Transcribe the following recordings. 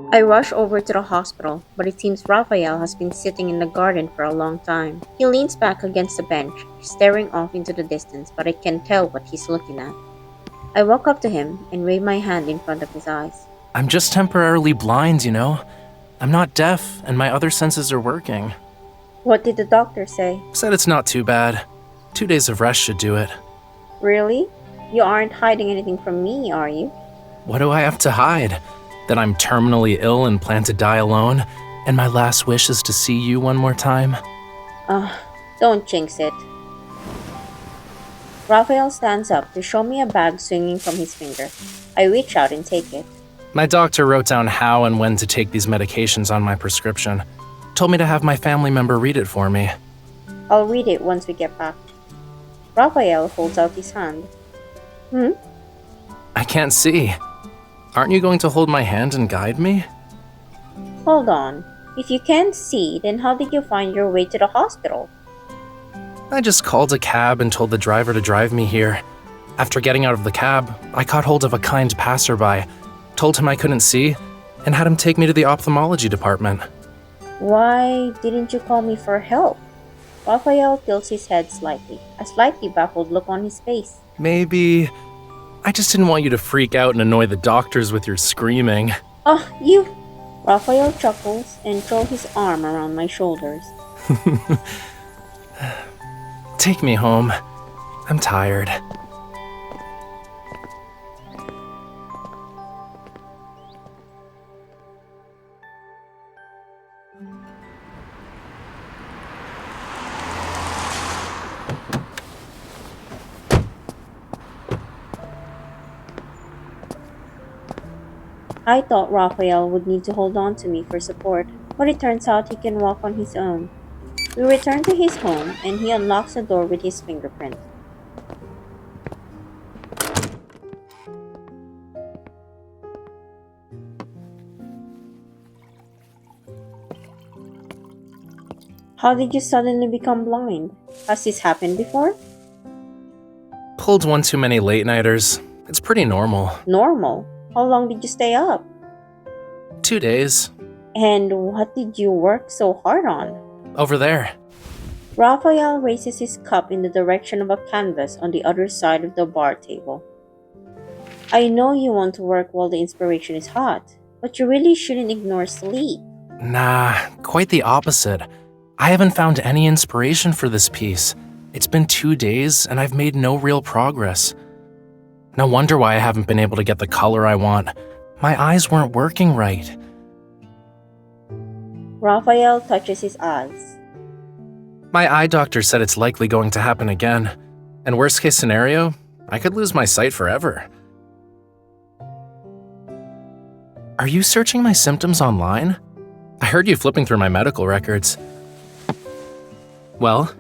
I rush over to the hospital, but it seems Raphael has been sitting in the garden for a long time. He leans back against the bench, staring off into the distance, but I can tell what he's looking at. I walk up to him and wave my hand in front of his eyes. I'm just temporarily blind, you know? I'm not deaf, and my other senses are working. What did the doctor say? Said it's not too bad. 2 days of rest should do it. Really? You aren't hiding anything from me, are you? What do I have to hide? That I'm terminally ill and plan to die alone, and my last wish is to see you one more time? Ugh, don't jinx it. Raphael stands up to show me a bag swinging from his finger. I reach out and take it. My doctor wrote down how and when to take these medications on my prescription. Told me to have my family member read it for me. I'll read it once we get back. Raphael holds out his hand. Hmm? I can't see. Aren't you going to hold my hand and guide me? Hold on. If you can't see, then how did you find your way to the hospital? I just called a cab and told the driver to drive me here. After getting out of the cab, I caught hold of a kind passerby, told him I couldn't see, and had him take me to the ophthalmology department. Why didn't you call me for help? Raphael tilts his head slightly, a slightly baffled look on his face. Maybe... I just didn't want you to freak out and annoy the doctors with your screaming. Oh, you! Raphael chuckles and throws his arm around my shoulders. Take me home. I'm tired. I thought Raphael would need to hold on to me for support, but it turns out he can walk on his own. We return to his home, and he unlocks the door with his fingerprint. How did you suddenly become blind? Has this happened before? Pulled one too many late-nighters. It's pretty normal. Normal. How long did you stay up? 2 days. And what did you work so hard on? Over there. Raphael raises his cup in the direction of a canvas on the other side of the bar table. I know you want to work while the inspiration is hot, but you really shouldn't ignore sleep. Nah, quite the opposite. I haven't found any inspiration for this piece. It's been 2 days, and I've made no real progress. No wonder why I haven't been able to get the color I want. My eyes weren't working right. Raphael touches his eyes. My eye doctor said it's likely going to happen again. And worst case scenario, I could lose my sight forever. Are you searching my symptoms online? I heard you flipping through my medical records. Well,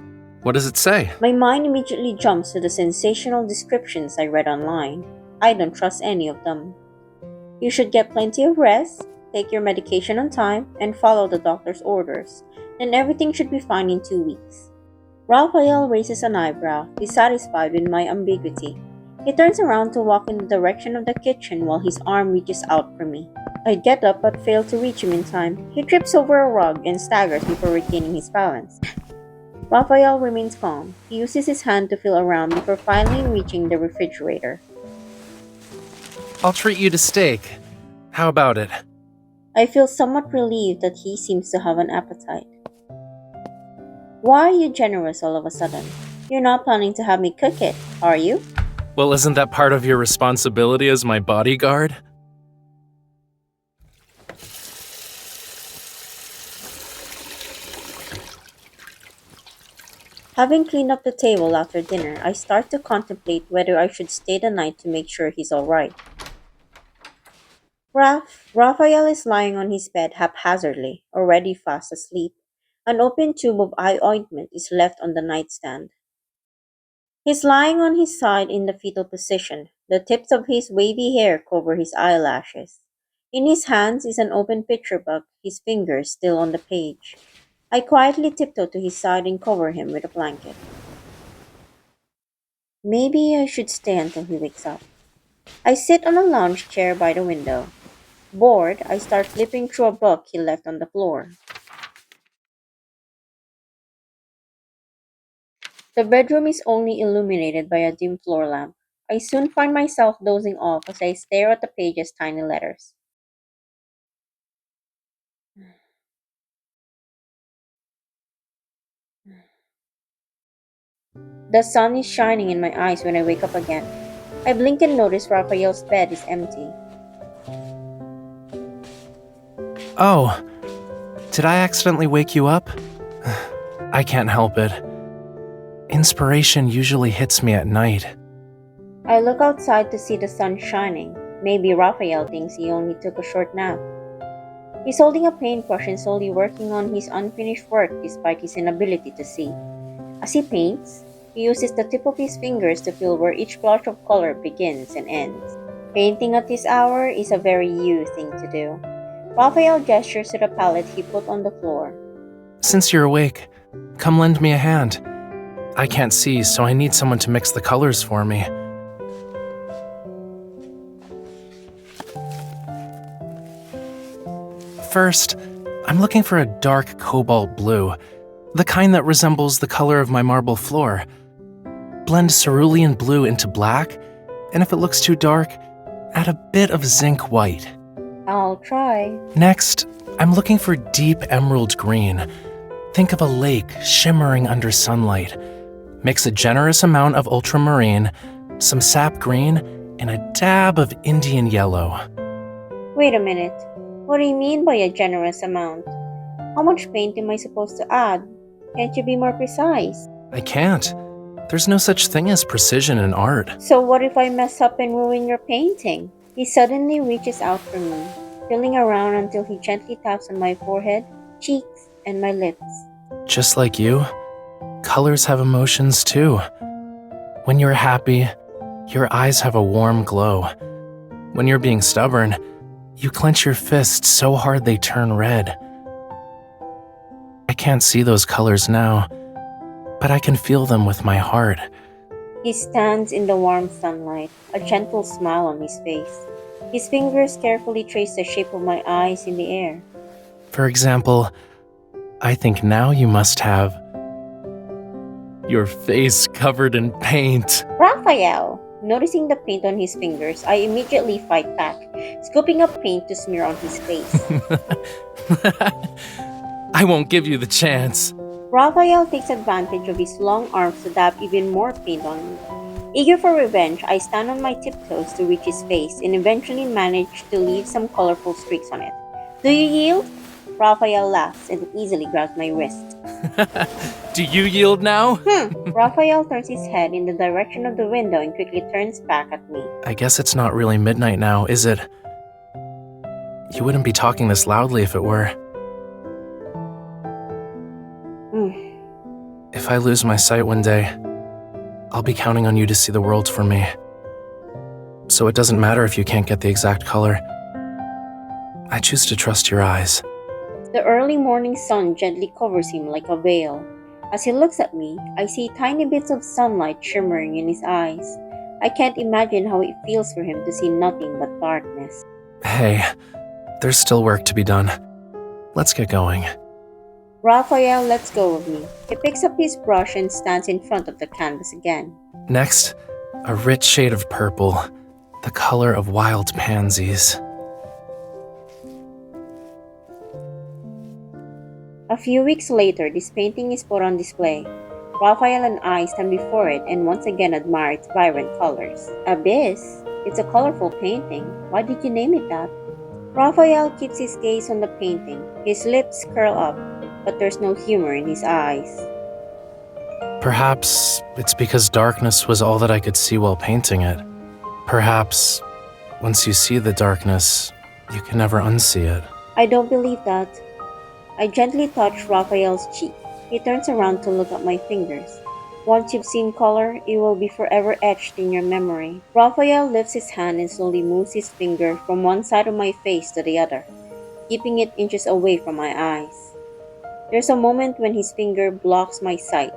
what does it say? My mind immediately jumps to the sensational descriptions I read online. I don't trust any of them. You should get plenty of rest, take your medication on time, and follow the doctor's orders. Then everything should be fine in 2 weeks. Raphael raises an eyebrow, dissatisfied with my ambiguity. He turns around to walk in the direction of the kitchen while his arm reaches out for me. I get up but fail to reach him in time. He trips over a rug and staggers before regaining his balance. Raphael remains calm. He uses his hand to feel around before finally reaching the refrigerator. I'll treat you to steak. How about it? I feel somewhat relieved that he seems to have an appetite. Why are you generous all of a sudden? You're not planning to have me cook it, are you? Well, isn't that part of your responsibility as my bodyguard? Having cleaned up the table after dinner, I start to contemplate whether I should stay the night to make sure he's alright. Raphael is lying on his bed haphazardly, already fast asleep. An open tube of eye ointment is left on the nightstand. He's lying on his side in the fetal position. The tips of his wavy hair cover his eyelashes. In his hands is an open picture book, his fingers still on the page. I quietly tiptoe to his side and cover him with a blanket. Maybe I should stay until he wakes up. I sit on a lounge chair by the window. Bored, I start flipping through a book he left on the floor. The bedroom is only illuminated by a dim floor lamp. I soon find myself dozing off as I stare at the page's tiny letters. The sun is shining in my eyes when I wake up again. I blink and notice Raphael's bed is empty. Oh, did I accidentally wake you up? I can't help it. Inspiration usually hits me at night. I look outside to see the sun shining. Maybe Raphael thinks he only took a short nap. He's holding a paintbrush and slowly working on his unfinished work despite his inability to see. As he paints, he uses the tip of his fingers to feel where each flush of color begins and ends. Painting at this hour is a very you thing to do. Raphael gestures to the palette he put on the floor. Since you're awake, come lend me a hand. I can't see, so I need someone to mix the colors for me. First, I'm looking for a dark cobalt blue, the kind that resembles the color of my marble floor. Blend cerulean blue into black, and if it looks too dark, add a bit of zinc white. I'll try. Next, I'm looking for deep emerald green. Think of a lake shimmering under sunlight. Mix a generous amount of ultramarine, some sap green, and a dab of Indian yellow. Wait a minute. What do you mean by a generous amount? How much paint am I supposed to add? Can't you be more precise? I can't. There's no such thing as precision in art. So what if I mess up and ruin your painting? He suddenly reaches out for me, feeling around until he gently taps on my forehead, cheeks, and my lips. Just like you, colors have emotions too. When you're happy, your eyes have a warm glow. When you're being stubborn, you clench your fists so hard they turn red. I can't see those colors now, but I can feel them with my heart. He stands in the warm sunlight, a gentle smile on his face. His fingers carefully trace the shape of my eyes in the air. For example, I think now you must have your face covered in paint. Raphael! Noticing the paint on his fingers, I immediately fight back, scooping up paint to smear on his face. I won't give you the chance. Raphael takes advantage of his long arms to dab even more paint on me. Eager for revenge, I stand on my tiptoes to reach his face and eventually manage to leave some colorful streaks on it. Do you yield? Raphael laughs and easily grabs my wrist. Do you yield now? Raphael turns his head in the direction of the window and quickly turns back at me. I guess it's not really midnight now, is it? You wouldn't be talking this loudly if it were. If I lose my sight one day, I'll be counting on you to see the world for me. So it doesn't matter if you can't get the exact color. I choose to trust your eyes. The early morning sun gently covers him like a veil. As he looks at me, I see tiny bits of sunlight shimmering in his eyes. I can't imagine how it feels for him to see nothing but darkness. Hey, there's still work to be done. Let's get going. Raphael lets go of me. He picks up his brush and stands in front of the canvas again. Next, a rich shade of purple, the color of wild pansies. A few weeks later, this painting is put on display. Raphael and I stand before it and once again admire its vibrant colors. Abyss? It's a colorful painting. Why did you name it that? Raphael keeps his gaze on the painting. His lips curl up, but there's no humor in his eyes. Perhaps it's because darkness was all that I could see while painting it. Perhaps once you see the darkness, you can never unsee it. I don't believe that. I gently touch Raphael's cheek. He turns around to look at my fingers. Once you've seen color, it will be forever etched in your memory. Raphael lifts his hand and slowly moves his finger from one side of my face to the other, keeping it inches away from my eyes. There's a moment when his finger blocks my sight,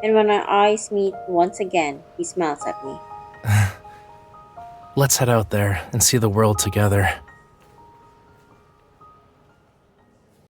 and when our eyes meet once again, he smiles at me. Let's head out there and see the world together.